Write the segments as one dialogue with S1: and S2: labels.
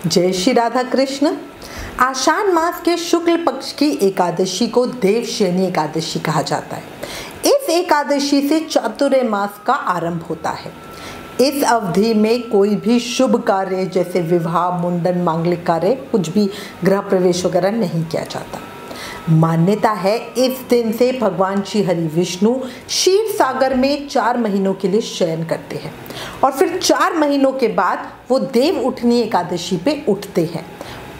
S1: जय श्री राधा कृष्ण। आषाढ़ मास के शुक्ल पक्ष की एकादशी को देवशयनी एकादशी कहा जाता है। इस एकादशी से चातुर्य मास का आरंभ होता है। इस अवधि में कोई भी शुभ कार्य जैसे विवाह, मुंडन, मांगलिक कार्य, कुछ भी गृह प्रवेश वगैरह नहीं किया जाता। मान्यता है इस दिन से भगवान श्री हरि विष्णु क्षीर सागर में 4 महीनों के लिए शयन करते हैं और फिर 4 महीनों के बाद वो देव उठनी एकादशी पे उठते हैं।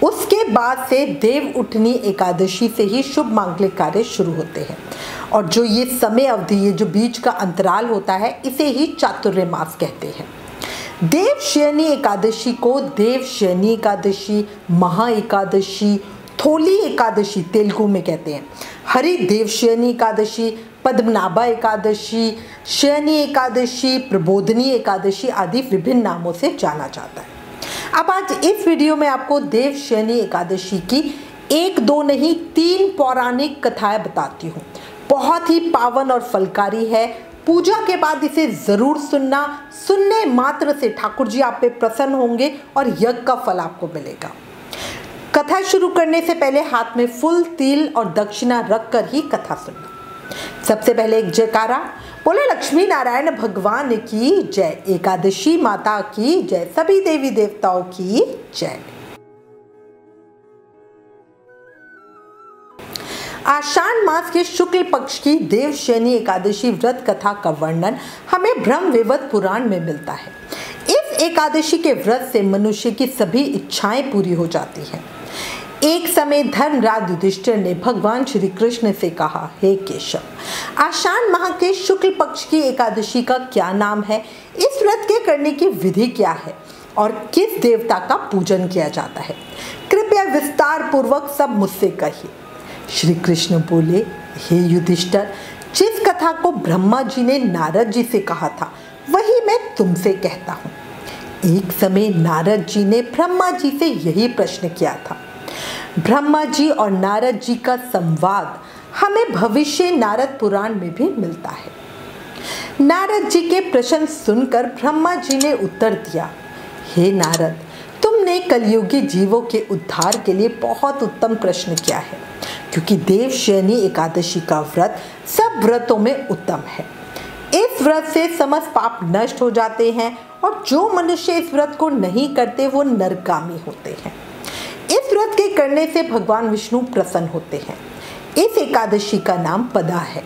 S1: उसके बाद से देव उठनी एकादशी से ही शुभ मांगलिक कार्य शुरू होते हैं और जो ये समय अवधि, ये जो बीच का अंतराल होता है, इसे ही चातुर्य मास कहते हैं। देवशयनी एकादशी को देवशयनी एकादशी, महा एकादशी, थोली एकादशी तेलुगु में कहते हैं, हरि देवशयनी एकादशी, पद्मनाभा एकादशी, शयनी एकादशी, प्रबोधनी एकादशी आदि विभिन्न नामों से जाना जाता है। अब आज इस वीडियो में आपको देवशयनी एकादशी की 1, 2 नहीं 3 पौराणिक कथाएं बताती हूँ। बहुत ही पावन और फलकारी है। पूजा के बाद इसे जरूर सुनना। सुनने मात्र से ठाकुर जी आप पे प्रसन्न होंगे और यज्ञ का फल आपको मिलेगा। कथा शुरू करने से पहले हाथ में फूल, तिल और दक्षिणा रखकर ही कथा सुनना। सबसे पहले एक जयकारा, बोले लक्ष्मी नारायण भगवान की जय, एकादशी माता की जय, सभी देवी देवताओं की जय। आषाढ़ मास के शुक्ल पक्ष की देवशयनी एकादशी व्रत कथा का वर्णन हमें ब्रह्मवैवर्त पुराण में मिलता है। इस एकादशी के व्रत से मनुष्य की सभी इच्छाएं पूरी हो जाती हैं। एक समय धर्मराज युधिष्ठिर ने भगवान श्री कृष्ण से कहा, हे केशव, आषाढ़ माह के शुक्ल पक्ष की एकादशी का क्या नाम है? इस व्रत के करने की विधि क्या है और किस देवता का पूजन किया जाता है? कृपया विस्तार पूर्वक सब मुझसे कहिए। श्री कृष्ण बोले, हे युधिष्ठिर, जिस कथा को ब्रह्मा जी ने नारद जी से कहा था वही मैं तुमसे कहता हूँ। एक समय नारद जी ने ब्रह्मा जी से यही प्रश्न किया था। ब्रह्मा जी और नारद जी का संवाद हमें भविष्य नारद पुराण में भी मिलता है। नारद जी के प्रश्न सुनकर ब्रह्मा जी ने उत्तर दिया, हे नारद, तुमने कलयुगी जीवों के उद्धार के लिए बहुत उत्तम प्रश्न किया है, क्योंकि देवशयनी एकादशी का व्रत सब व्रतों में उत्तम है। इस व्रत से समस्त पाप नष्ट हो जाते हैं और जो मनुष्य इस व्रत को नहीं करते वो नरकामी होते हैं। इस व्रत के करने से भगवान विष्णु प्रसन्न होते हैं। इस एकादशी का नाम पदा है।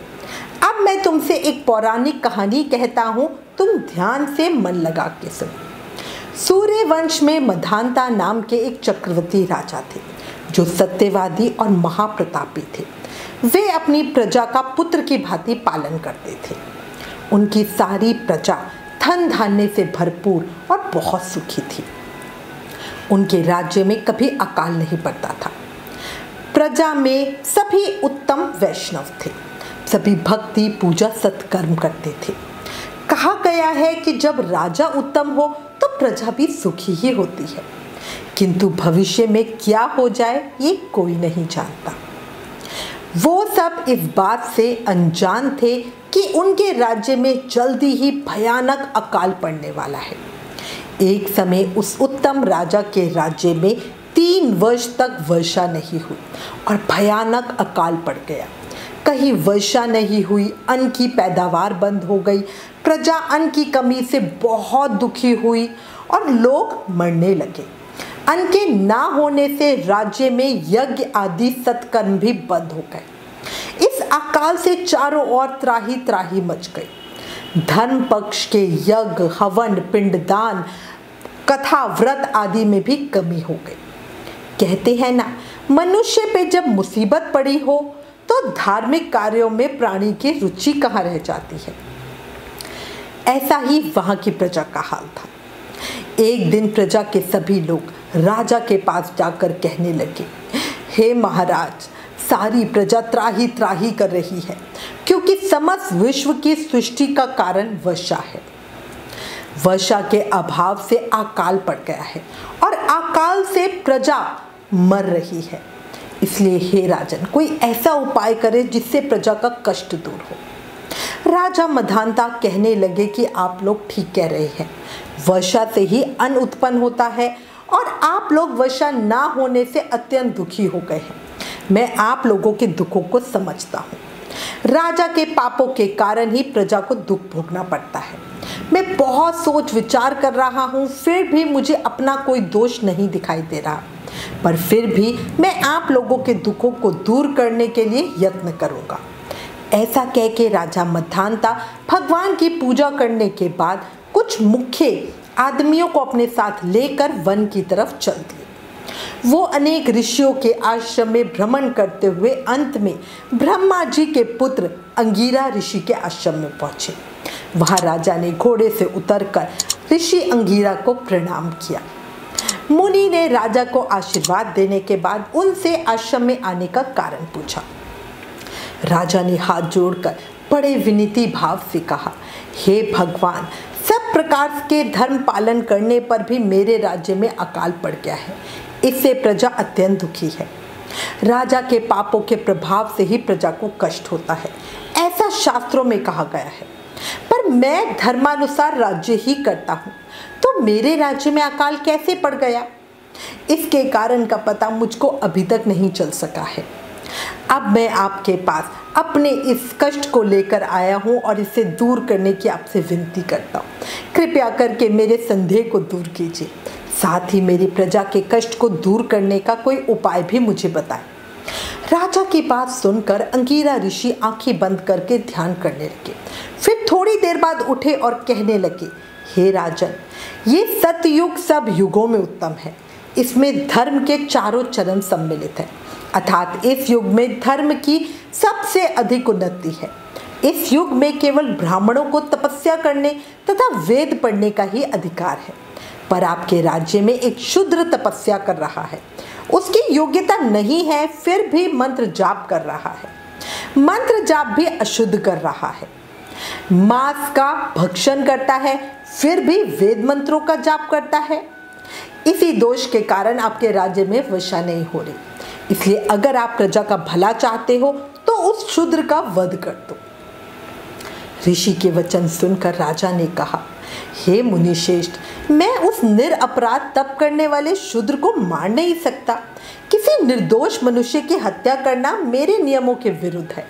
S1: अब मैं तुमसे एक पौराणिक कहानी कहता हूँ, तुम ध्यान से मन लगा के सुनो। सूर्य वंश में मधांता नाम के एक चक्रवर्ती राजा थे जो सत्यवादी और महाप्रतापी थे। वे अपनी प्रजा का पुत्र की भांति पालन करते थे। उनकी सारी प्रजा धन धान्य से भरपूर और बहुत सुखी थी। उनके राज्य में कभी अकाल नहीं पड़ता था। प्रजा में सभी उत्तम वैष्णव थे। सभी भक्ति, पूजा, सत्कर्म करते थे। कहा गया है कि जब राजा उत्तम हो तो प्रजा भी सुखी ही होती है, किंतु भविष्य में क्या हो जाए ये कोई नहीं जानता। वो सब इस बात से अनजान थे कि उनके राज्य में जल्दी ही भयानक अकाल पड़ने वाला है। एक समय उस उत्तम राजा के राज्य में 3 वर्ष तक वर्षा नहीं हुई और भयानक अकाल पड़ गया। कहीं वर्षा नहीं हुई, अन्न की पैदावार बंद हो गई, प्रजा अन्न की कमी से बहुत दुखी हुई और लोग मरने लगे। अन्न के ना होने से राज्य में यज्ञ आदि सत्कर्म भी बंद हो गए। इस अकाल से चारों ओर त्राही त्राही मच गई। धर्म पक्ष के यज्ञ, हवन, पिंडदान, कथा, व्रत आदि में भी कमी हो गई। कहते हैं ना, मनुष्य पे जब मुसीबत पड़ी हो तो धार्मिक कार्यों में प्राणी की रुचि कहाँ रह जाती है। ऐसा ही वहां की प्रजा का हाल था। एक दिन प्रजा के सभी लोग राजा के पास जाकर कहने लगे, हे महाराज, सारी प्रजा त्राही त्राही कर रही है क्योंकि समस्त विश्व की सृष्टि का कारण वर्षा है। वर्षा के अभाव से अकाल पड़ गया है और अकाल से प्रजा मर रही है। इसलिए हे राजन, कोई ऐसा उपाय करे जिससे प्रजा का कष्ट दूर हो। राजा मधांता कहने लगे कि आप लोग ठीक कह रहे हैं, वर्षा से ही अन्न उत्पन्न होता है और आप लोग वशा ना होने से अत्यंत दुखी हो गए हैं। मैं आप लोगों के दुखों को समझता हूँ। राजा के पापों के कारण ही प्रजा को दुख भोगना पड़ता है। मैं बहुत सोच विचार कर रहा हूँ, फिर भी मुझे अपना कोई दोष नहीं दिखाई दे रहा, पर फिर भी मैं आप लोगों के दुखों को दूर करने के लिए यत्न करूँगा। ऐसा कह के राजा मद्धान्ता भगवान की पूजा करने के बाद कुछ मुख्य आदमियों को अपने साथ लेकर वन की तरफ चल दिए। वो अनेक ऋषियों के आश्रम में भ्रमण करते हुए अंत में ब्रह्मा जी के पुत्र अंगिरा ऋषि के आश्रम में पहुंचे। वहां राजा ने घोड़े से उतरकर ऋषि अंगिरा को प्रणाम किया। मुनि ने राजा को आशीर्वाद देने के बाद उनसे आश्रम में आने का कारण पूछा। राजा ने हाथ जोड़कर बड़े विनीति भाव से कहा, हे भगवान, सब प्रकार के धर्म पालन करने पर भी मेरे राज्य में अकाल पड़ गया है। इससे प्रजा अत्यंत दुखी है। राजा के पापों के प्रभाव से ही प्रजा को कष्ट होता है, ऐसा शास्त्रों में कहा गया है। पर मैं धर्मानुसार राज्य ही करता हूँ, तो मेरे राज्य में अकाल कैसे पड़ गया? इसके कारण का पता मुझको अभी तक नहीं चल सका है। अब मैं आपके पास अपने इस कष्ट को लेकर आया हूँ और इसे दूर करने की आपसे विनती करता हूँ। कृपया करके मेरे संदेह को दूर कीजिए, साथ ही मेरी प्रजा के कष्ट को दूर करने का कोई उपाय भी मुझे बताएं। राजा की बात सुनकर अंगिरा ऋषि आंखें बंद करके ध्यान करने लगे। फिर थोड़ी देर बाद उठे और कहने लगे, हे राजन, ये सतयुग सब युगों में उत्तम है। इसमें धर्म के चारों चरण सम्मिलित हैं, अर्थात इस युग में धर्म की सबसे अधिक उन्नति है। इस युग में केवल ब्राह्मणों को तपस्या करने तथा वेद पढ़ने का ही अधिकार है। पर आपके राज्य में एक शूद्र तपस्या कर रहा है, उसकी योग्यता नहीं है, फिर भी मंत्र जाप कर रहा है। मंत्र जाप भी अशुद्ध कर रहा है। मांस का भक्षण करता है, फिर भी वेद मंत्रों का जाप करता है। इसी दोष के कारण आपके राज्य में वर्षा नहीं हो रही। इसलिए अगर आप प्रजा का भला चाहते हो तो उस शूद्र का वध कर दो। ऋषि के वचन सुनकर राजा ने कहा, हे मुनिश्रेष्ठ, मैं उस निरपराध तप करने वाले शूद्र को मार नहीं सकता। किसी निर्दोष मनुष्य की हत्या करना मेरे नियमों के विरुद्ध है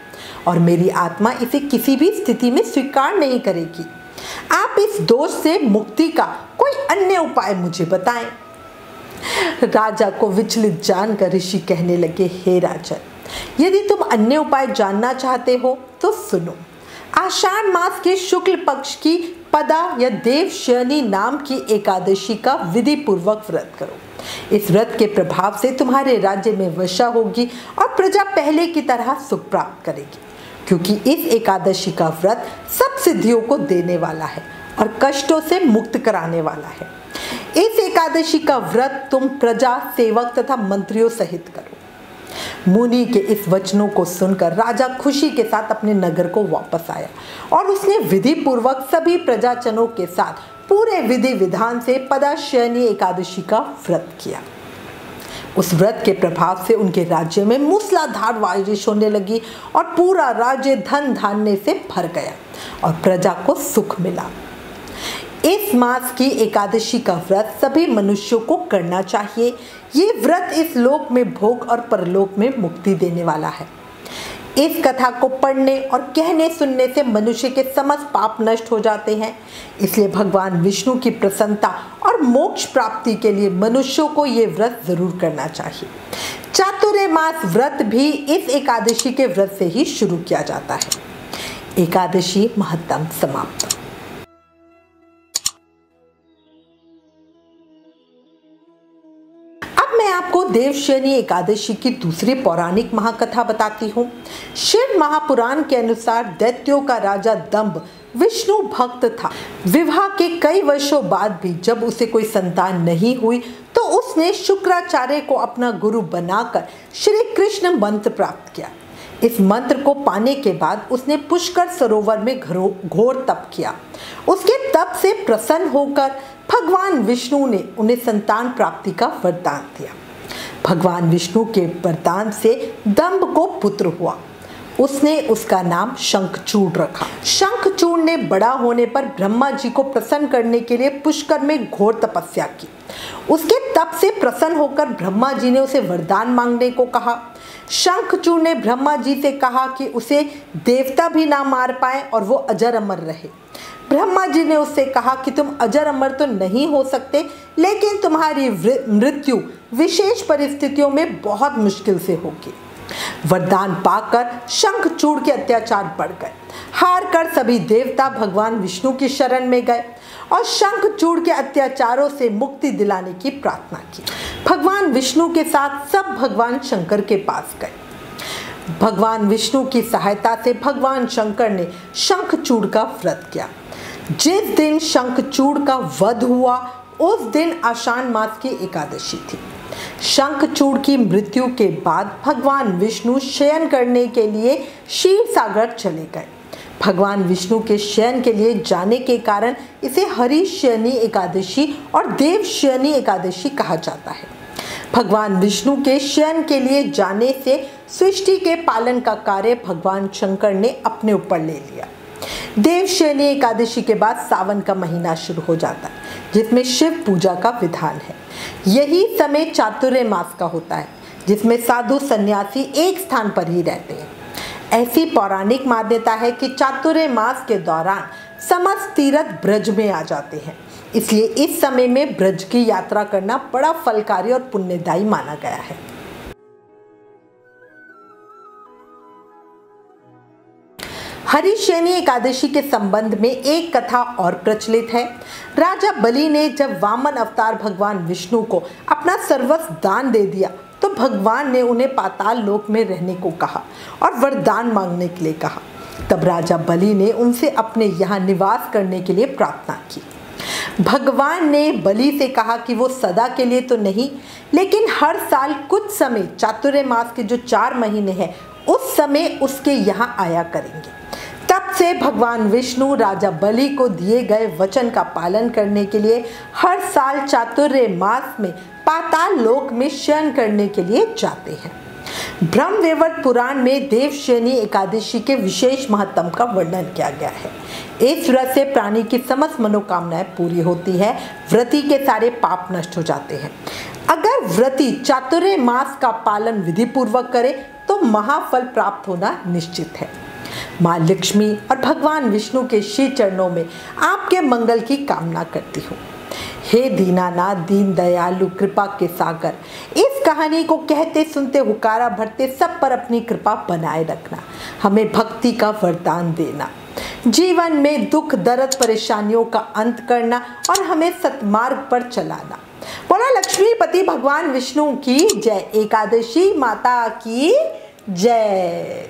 S1: और मेरी आत्मा इसे किसी भी स्थिति में स्वीकार नहीं करेगी। आप इस दोष से मुक्ति का कोई अन्य उपाय मुझे बताएं। राजा को विचलित जानकर ऋषि कहने लगे, हे राजन, यदि तुम अन्य उपाय जानना चाहते हो तो सुनो। आषाढ़ मास के शुक्ल पक्ष की पदा या देवशयनी नाम की एकादशी का विधि पूर्वक व्रत करो। इस व्रत के प्रभाव से तुम्हारे राज्य में वर्षा होगी और प्रजा पहले की तरह सुख प्राप्त करेगी, क्योंकि इस एकादशी का व्रत सब सिद्धियों को देने वाला है और कष्टों से मुक्त कराने वाला है। इस एकादशी का व्रत तुम प्रजा, सेवक तथा मंत्रियों सहित करो। मुनि के इस वचनों को सुनकर राजा खुशी के साथ अपने नगर को वापस आया और उसने विधि पूर्वक सभी प्रजाजनों के साथ पूरे विधि विधान से पदाशयनी एकादशी का व्रत किया। उस व्रत के प्रभाव से उनके राज्य में मूसलाधार बारिश होने लगी और पूरा राज्य धन धान्य से भर गया और प्रजा को सुख मिला। इस मास की एकादशी का व्रत सभी मनुष्यों को करना चाहिए। ये व्रत इस लोक में भोग और परलोक में मुक्ति देने वाला है। इस कथा को पढ़ने और कहने सुनने से मनुष्य के समस्त पाप नष्ट हो जाते हैं। इसलिए भगवान विष्णु की प्रसन्नता और मोक्ष प्राप्ति के लिए मनुष्यों को ये व्रत जरूर करना चाहिए। चातुर्मास व्रत भी इस एकादशी के व्रत से ही शुरू किया जाता है। एकादशी महत्तम समाप्त। आपको देवशयनी एकादशी की दूसरी पौराणिक महाकथा बताती हूँ। शिव महापुराण के अनुसार दैत्यों का राजा दंभ विष्णु भक्त था। विवाह के कई वर्षों बाद भी जब उसे कोई संतान नहीं हुई तो उसने शुक्राचार्य को अपना गुरु बनाकर श्री कृष्ण मंत्र प्राप्त किया। इस मंत्र को पाने के बाद उसने पुष्कर सरोवर में घोर तप किया। उसके तप से प्रसन्न होकर भगवान विष्णु ने उन्हें संतान प्राप्ति का वरदान दिया। भगवान विष्णु के वरदान से दंभ को पुत्र हुआ। उसने उसका नाम शंखचूड़ रखा। शंखचूड़ ने बड़ा होने पर ब्रह्मा जी को प्रसन्न करने के लिए पुष्कर में घोर तपस्या की। उसके तप से प्रसन्न होकर ब्रह्मा जी ने उसे वरदान मांगने को कहा। शंखचूड़ ने ब्रह्मा जी से कहा कि उसे देवता भी ना मार पाए और वो अजर अमर रहे। ब्रह्मा जी ने उससे कहा कि तुम अजर अमर तो नहीं हो सकते, लेकिन तुम्हारी मृत्यु विशेष परिस्थितियों में बहुत मुश्किल से होगी। वरदान पाकर शंखचूड़ के अत्याचार बढ़ गए। हार कर सभी देवता भगवान विष्णु की शरण में गए और शंखचूड़ के अत्याचारों से मुक्ति दिलाने की प्रार्थना की। भगवान विष्णु के साथ सब भगवान शंकर के पास गए। भगवान विष्णु की सहायता से भगवान शंकर ने शंखचूड़ का व्रत किया। जिस दिन शंखचूड़ का वध हुआ उस दिन आषाढ़ मास की एकादशी थी। शंखचूड़ की मृत्यु के बाद भगवान विष्णु शयन करने के लिए क्षीर सागर चले गए। भगवान विष्णु के शयन के लिए जाने के कारण इसे हरिशयनी एकादशी और देवशयनी एकादशी कहा जाता है। भगवान विष्णु के शयन के लिए जाने से सृष्टि के पालन का कार्य भगवान शंकर ने अपने ऊपर ले लिया। देवशयनी एकादशी के बाद सावन का महीना शुरू हो जाता है, जिसमें शिव पूजा का विधान है। यही समय चातुर्य मास का होता है, जिसमें साधु सन्यासी एक स्थान पर ही रहते हैं। ऐसी पौराणिक मान्यता है कि चातुर्य मास के दौरान समस्त तीर्थ ब्रज में आ जाते हैं, इसलिए इस समय में ब्रज की यात्रा करना बड़ा फलकारी और पुण्यदायी माना गया है। हरिशयनी एकादशी के संबंध में एक कथा और प्रचलित है। राजा बलि ने जब वामन अवतार भगवान विष्णु को अपना सर्वस्व दान दे दिया तो भगवान ने उन्हें पाताल लोक में रहने को कहा और वरदान मांगने के लिए कहा। तब राजा बलि ने उनसे अपने यहाँ निवास करने के लिए प्रार्थना की। भगवान ने बलि से कहा कि वो सदा के लिए तो नहीं, लेकिन हर साल कुछ समय चातुर्य मास के जो 4 महीने हैं उस समय उसके यहाँ आया करेंगे। तब से भगवान विष्णु राजा बलि को दिए गए वचन का पालन करने के लिए हर साल चातुर्य मास में पाताल लोक में शयन करने के लिए जाते हैं। ब्रह्मवैवर्त पुराण में देवशयनी एकादशी के विशेष महत्व का वर्णन किया गया है। इस व्रत से प्राणी की समस्त मनोकामनाएं पूरी होती है, व्रती के सारे पाप नष्ट हो जाते हैं। अगर व्रती चातुर्य मास का पालन विधि पूर्वक करे तो महाफल प्राप्त होना निश्चित है। माँ लक्ष्मी और भगवान विष्णु के श्री चरणों में आपके मंगल की कामना करती हूँ। हे दीनानाथ, दीन दयालु, कृपा के सागर, इस कहानी को कहते सुनते हुकारा भरते सब पर अपनी कृपा बनाए रखना। हमें भक्ति का वरदान देना, जीवन में दुख दर्द परेशानियों का अंत करना और हमें सतमार्ग पर चलाना। बोला लक्ष्मीपति भगवान विष्णु की जय। एकादशी माता की जय।